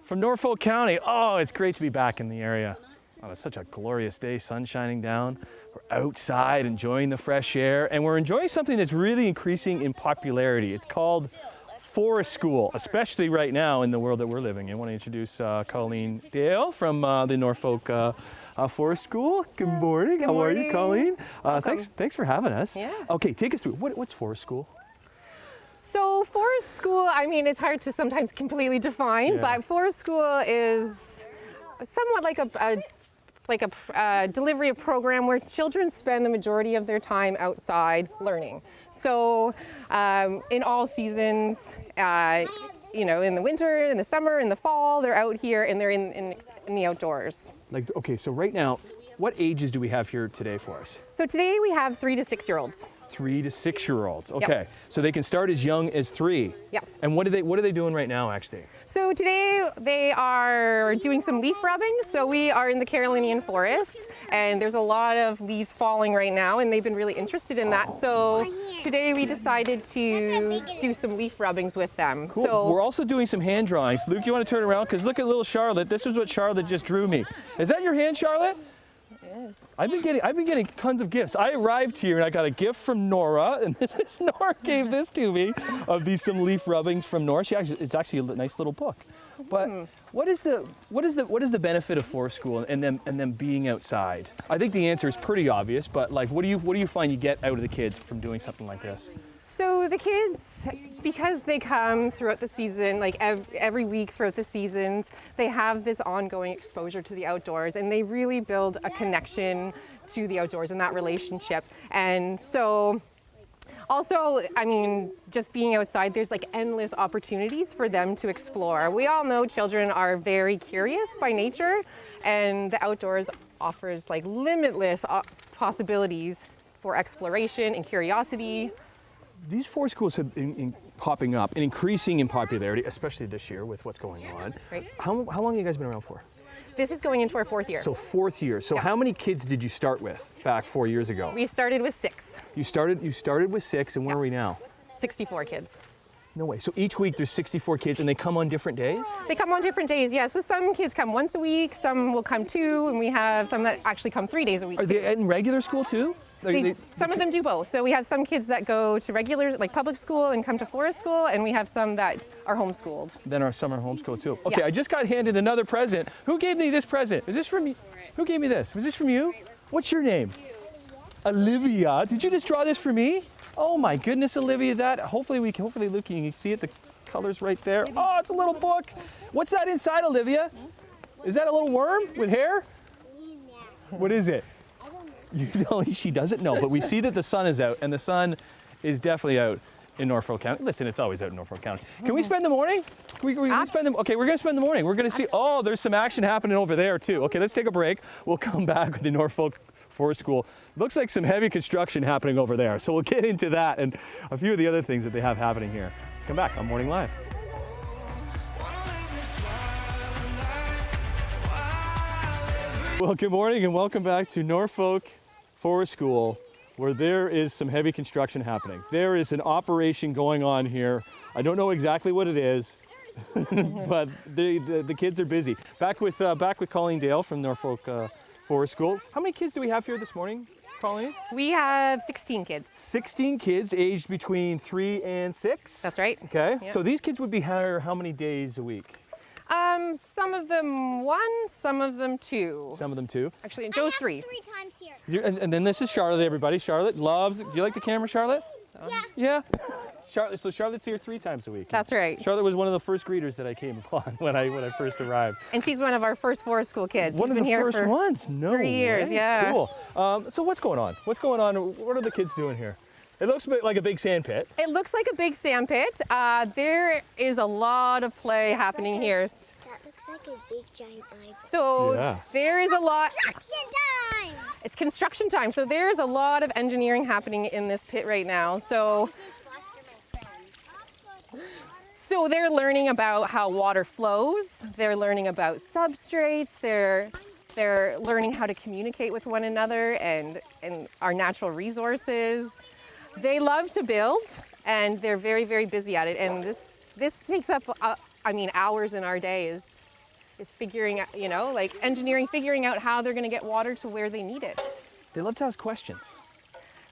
From Norfolk County. Oh, it's great to be back in the area. Oh, it's such a glorious day, sun shining down. We're outside enjoying the fresh air, and we're enjoying something that's really increasing in popularity. It's called Forest School, especially right now in the world that we're living in. I want to introduce Colleen Dale from the Norfolk Forest School. Good morning. Good How morning. are you, Colleen? Thanks for having us. Yeah. Okay, take us through. What's Forest School? So Forest School, I mean, it's hard to sometimes completely define, Yeah. but Forest School is somewhat like a delivery of program where children spend the majority of their time outside learning. So in all seasons, you know, in the winter, in the summer, in the fall, they're out here and they're in the outdoors. Okay, so right now, what ages do we have here today for us? So today we have 3 to 6 year olds. 3 to 6 year olds. Okay, Yep. so they can start as young as 3. Yep. And what are they doing right now, actually? So today they are doing some leaf rubbing. So we are in the Carolinian forest and there's a lot of leaves falling right now and they've been really interested in that. So today we decided to do some leaf rubbings with them. Cool. So We're also doing some hand drawings. Luke, you want to turn around? Because look at little Charlotte. This is what Charlotte just drew me. Is that your hand, Charlotte? yes. I've been getting tons of gifts. I arrived here and I got a gift from Nora, and Nora gave this to me of some leaf rubbings from Nora. It's actually a nice little book. But what is the benefit of Forest School and them being outside? I think the answer is pretty obvious, but like what do you find you get out of the kids from doing something like this? So the kids, because they come throughout the season, like every week throughout the seasons, they have this ongoing exposure to the outdoors and they really build a connection to the outdoors and that relationship. And so also, I mean, just being outside, there's like endless opportunities for them to explore. We all know children are very curious by nature and the outdoors offers like limitless possibilities for exploration and curiosity. These forest schools have been popping up and increasing in popularity, especially this year with what's going on. Right. How long have you guys been around for? This is going into our 4th year. So 4th year. So Yeah. how many kids did you start with back 4 years ago? We started with 6, You started with 6, and where are we now? 64 kids. No way. So each week there's 64 kids, and they come on different days? They come on different days, yeah. So some kids come once a week, some will come 2, and we have some that actually come 3 days a week. Are they in regular school too? Some of them do both. So we have some kids that go to regular, like public school and come to Forest School, and we have some that are homeschooled. Then our summer homeschool too. Okay, Yeah. I just got handed another present. Who gave me this present? Is this from you? Who gave me this? Was this from you? What's your name? Olivia. Did you just draw this for me? Oh my goodness, Olivia. Hopefully Luke, you can see it. The color's right there. Oh, it's a little book. What's that inside, Olivia? Is that a little worm with hair? What is it? You know, she doesn't know, but we see that the sun is out, and the sun is definitely out in Norfolk County. Listen, it's always out in Norfolk County. Can we spend the morning? Can we spend them? Okay, we're gonna spend the morning. We're gonna see. Oh, there's some action happening over there too. Okay, let's take a break. We'll come back with the Norfolk Forest School. Looks like some heavy construction happening over there, so we'll get into that and a few of the other things that they have happening here. Come back on Morning Live. Well, good morning and welcome back to Norfolk Forest School, where there is some heavy construction happening. There is an operation going on here. I don't know exactly what it is, but the kids are busy. Back with Colleen Dale from Norfolk Forest School. How many kids do we have here this morning, Colleen? We have 16 kids. 16 kids aged between 3 and 6? That's right. Okay, Yep. so these kids would be here how many days a week? Some of them 1, some of them 2. Some of them 2. Actually, Joe's 3. 3 times here. And then this is Charlotte, everybody. Charlotte loves, do you like the camera, Charlotte? Yeah. Yeah? So Charlotte's here 3 times a week. That's right. Charlotte was one of the first greeters that I came upon when I first arrived. And she's one of our first Forest School kids. One She's of been the here first for ones. No 3 years, way. yeah. Cool. So what's going on? What's going on? What are the kids doing here? It looks a bit like a big sand pit. It looks like a big sand pit. There is a lot of play happening here. That looks like a big giant eye. So Yeah. there is a lot. Action time! It's construction time. So there is a lot of engineering happening in this pit right now. So they're learning about how water flows. They're learning about substrates. They're learning how to communicate with one another and our natural resources. They love to build, and they're very, very busy at it. And this takes up hours in our day is figuring out, like engineering, figuring out how they're going to get water to where they need it. They love to ask questions.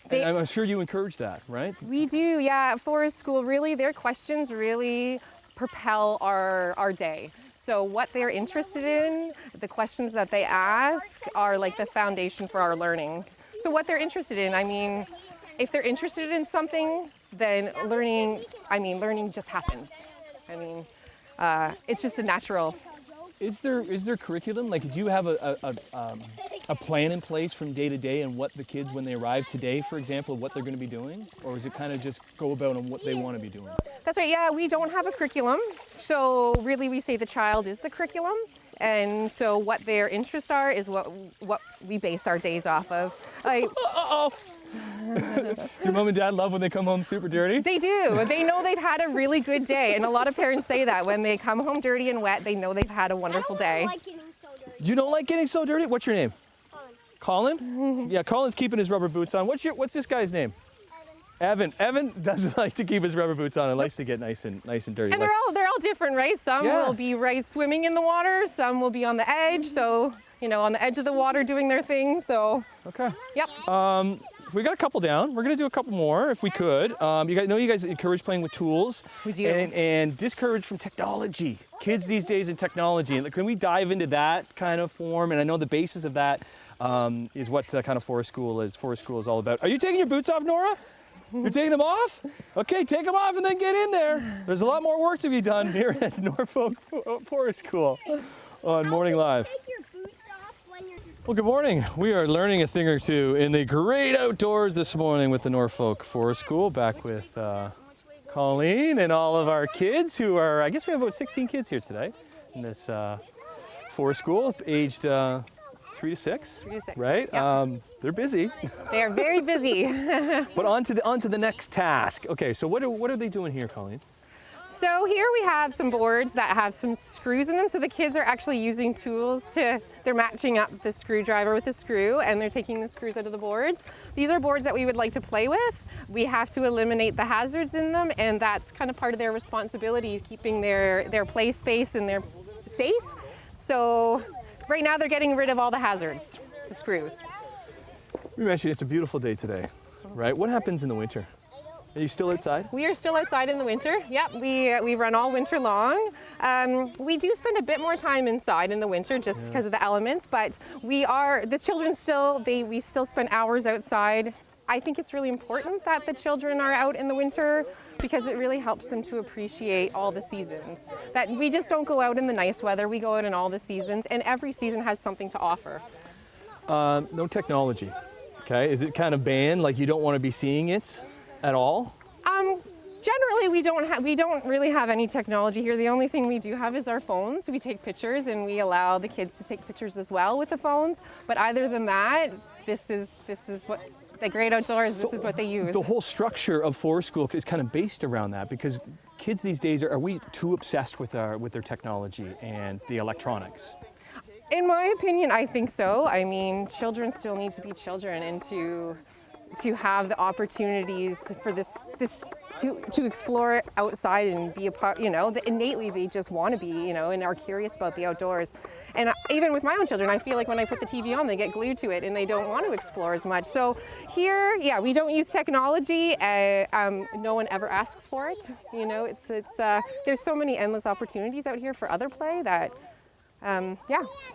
And I'm sure you encourage that, right? We do, yeah. At Forest School, really, their questions really propel our day. So what they're interested in, the questions that they ask are like the foundation for our learning. So what they're interested in, if they're interested in something, then learning just happens. It's just a natural. Is there curriculum? Like, do you have a plan in place from day to day and what the kids, when they arrive today, for example, what they're going to be doing? Or is it kind of just go about on what they want to be doing? That's right, yeah, we don't have a curriculum. So really we say the child is the curriculum. And so what their interests are is what we base our days off of. Uh-oh. Do mom and dad love when they come home super dirty? They do. They know they've had a really good day. And a lot of parents say that when they come home dirty and wet, they know they've had a wonderful day. I don't like getting so dirty. You don't like getting so dirty? What's your name? Colin. Colin? Yeah, Colin's keeping his rubber boots on. What's this guy's name? Evan. Evan doesn't like to keep his rubber boots on and likes to get nice and dirty. And they're all different, right? Some will be right swimming in the water. Some will be on the edge. So, on the edge of the water doing their thing. So. Okay. Yep. We got a couple down. We're gonna do a couple more if we could. You guys encourage playing with tools. We do. And discourage from technology. Kids these days in technology. And can we dive into that kind of form? And I know the basis of that is what kind of Forest School is. Forest School is all about. Are you taking your boots off, Nora? You're taking them off? Okay, take them off and then get in there. There's a lot more work to be done here at Norfolk Forest School on Morning Live. Take your boots off when you're... Well, good morning. We are learning a thing or two in the great outdoors this morning with the Norfolk Forest School. Back with Colleen and all of our kids who are, I guess we have about 16 kids here today in this Forest School, aged 3 to 6. 3 to 6. Right? Yep. They're busy. They are very busy. But on to the next task. Okay, so what are they doing here, Colleen? So here we have some boards that have some screws in them. So the kids are actually using tools they're matching up the screwdriver with the screw and they're taking the screws out of the boards. These are boards that we would like to play with. We have to eliminate the hazards in them and that's kind of part of their responsibility, keeping their play space and their safe. So right now they're getting rid of all the hazards, the screws. We mentioned it's a beautiful day today, right? What happens in the winter? Are you still outside? We are still outside in the winter. Yep, we run all winter long. We do spend a bit more time inside in the winter just because of the elements, but the children we still spend hours outside. I think it's really important that the children are out in the winter because it really helps them to appreciate all the seasons. That we just don't go out in the nice weather, we go out in all the seasons, and every season has something to offer. No technology, okay? Is it kind of banned, like you don't want to be seeing it at all? Generally, we don't really have any technology here. The only thing we do have is our phones. We take pictures and we allow the kids to take pictures as well with the phones. But other than that, this is what the great outdoors, this is what they use. The whole structure of Forest School is kind of based around that because kids these days, are we too obsessed with their technology and the electronics? In my opinion, I think so. Children still need to be children and to have the opportunities for this to explore outside and be a part, innately they just want to be, and are curious about the outdoors. And even with my own children, I feel like when I put the TV on, they get glued to it and they don't want to explore as much. So here, we don't use technology. No one ever asks for it. There's so many endless opportunities out here for other play that,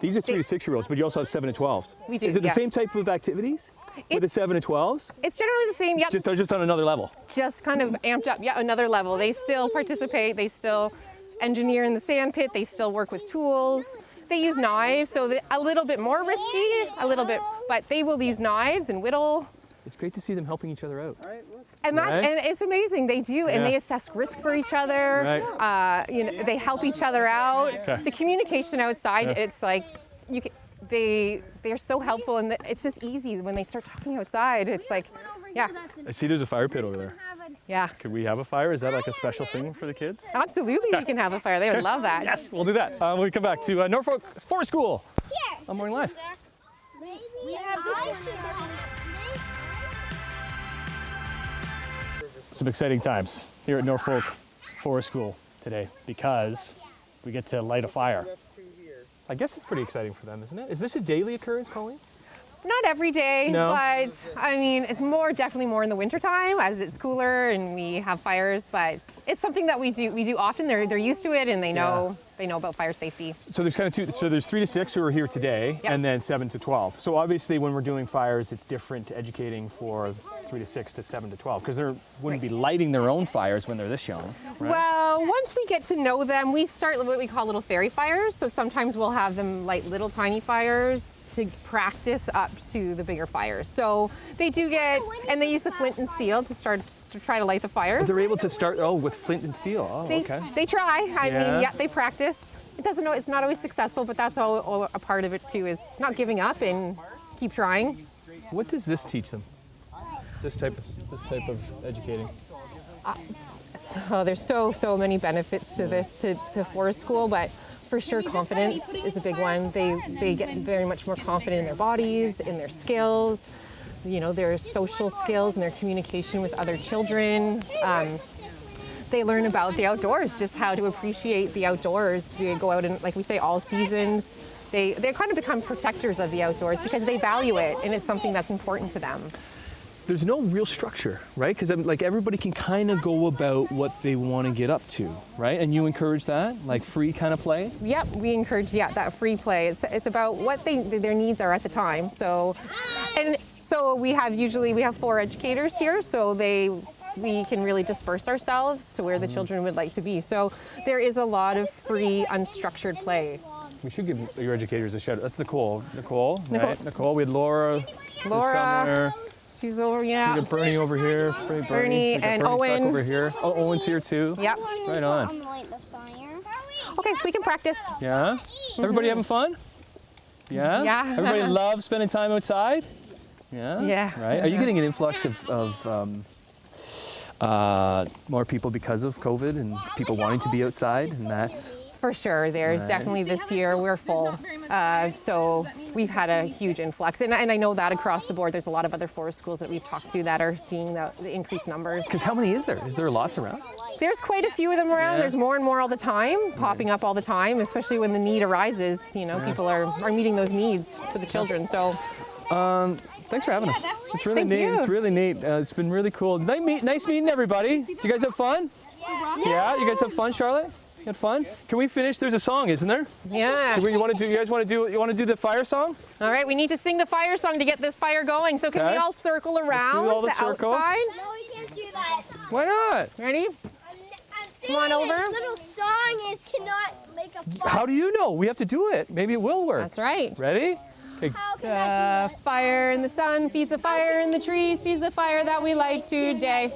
These are 3 to 6-year-olds, but you also have 7 to 12s. We do, Is it the same type of activities with the 7 to 12s? It's generally the same, yep. Just on another level. Just kind of amped up, another level. They still participate, they still engineer in the sand pit, they still work with tools. They use knives, so a little bit more risky, but they will use knives and whittle. It's great to see them helping each other out. And and it's amazing, they do, and they assess risk for each other. Right. They help each other out. Okay. The communication outside, it's like they're so helpful, and it's just easy when they start talking outside. It's like, I see there's a fire pit over there. Yeah. Could we have a fire? Is that like a special thing for the kids? Absolutely, we can have a fire. They would love that. Yes, we'll do that. When we come back to Norfolk Forest School Here. on Morning Live. Maybe we have this one. Some exciting times here at Norfolk Forest School today because we get to light a fire. I guess it's pretty exciting for them, isn't it? Is this a daily occurrence, Colleen? Not every day, No? but I mean, it's definitely more in the wintertime as it's cooler and we have fires, but it's something that we do often. They're used to it and they know about fire safety. So there's kind of two, so there's 3 to 6 who are here today, Yep. and then 7 to 12. So obviously when we're doing fires, it's different educating for 3 to 6 to 7 to 12, because they wouldn't be lighting their own fires when they're this young, right? Well, once we get to know them, we start what we call little fairy fires. So sometimes we'll have them light little tiny fires to practice up to the bigger fires. So they do get, and they use the flint and steel to try to light the fire. They're able to start, with flint and steel. Oh, okay. They try. I Yeah. mean, yeah, they practice. It's not always successful, but that's all a part of it too, is not giving up and keep trying. What does this teach them? This type of educating. So there's so many benefits to this, to forest school, but for sure confidence is a big one. They get very much more confident in their bodies, in their skills, their social skills and their communication with other children. They learn about the outdoors, just how to appreciate the outdoors. We go out and, like we say, all seasons. They kind of become protectors of the outdoors because they value it and it's something that's important to them. There's no real structure, right? Because like everybody can kind of go about what they want to get up to, right? And you encourage that, like free kind of play? Yep, we encourage that free play. It's about what their needs are at the time. So we have 4 educators here, so we can really disperse ourselves to where the children would like to be. So there is a lot of free, unstructured play. We should give your educators a shout out. That's Nicole, right? Nicole, we had Laura. Somewhere. She's over, We got Bernie over here. Bernie We got and Bernie's back Owen. over here. Oh, Owen's here too. Yep. Right on. Light the fire. Okay, we can practice. Yeah? Everybody having fun? Yeah? Yeah. Everybody loves spending time outside? Yeah? Yeah. Right? Are you getting an influx of more people because of COVID and people wanting to be outside, and that's... For sure, there's Right. definitely this year we're full. So we've had a huge influx. And I know that across the board, there's a lot of other forest schools that we've talked to that are seeing the increased numbers. Because how many is there? Is there lots around? There's quite a few of them around. Yeah. There's more and more all the time, popping up all the time, especially when the need arises. People are meeting those needs for the children. So Thanks for having us. It's really Thank neat. you. It's really neat. It's been really cool. Nice meeting everybody. Did you guys have fun? Yeah. You guys have fun, Charlotte? You had fun? Can we finish? There's a song, isn't there? yeah. You guys want to do the fire song? All right, we need to sing the fire song to get this fire going. So can we Okay. all circle around all the the circle. outside? No, we can't do that. Why not? Ready? I'm Come on saying over. this little song cannot make a fire. How do you know? We have to do it. Maybe it will work. That's right. Ready? Okay. How can I do that? Fire in the sun feeds the fire in the trees, feeds the fire that we light today.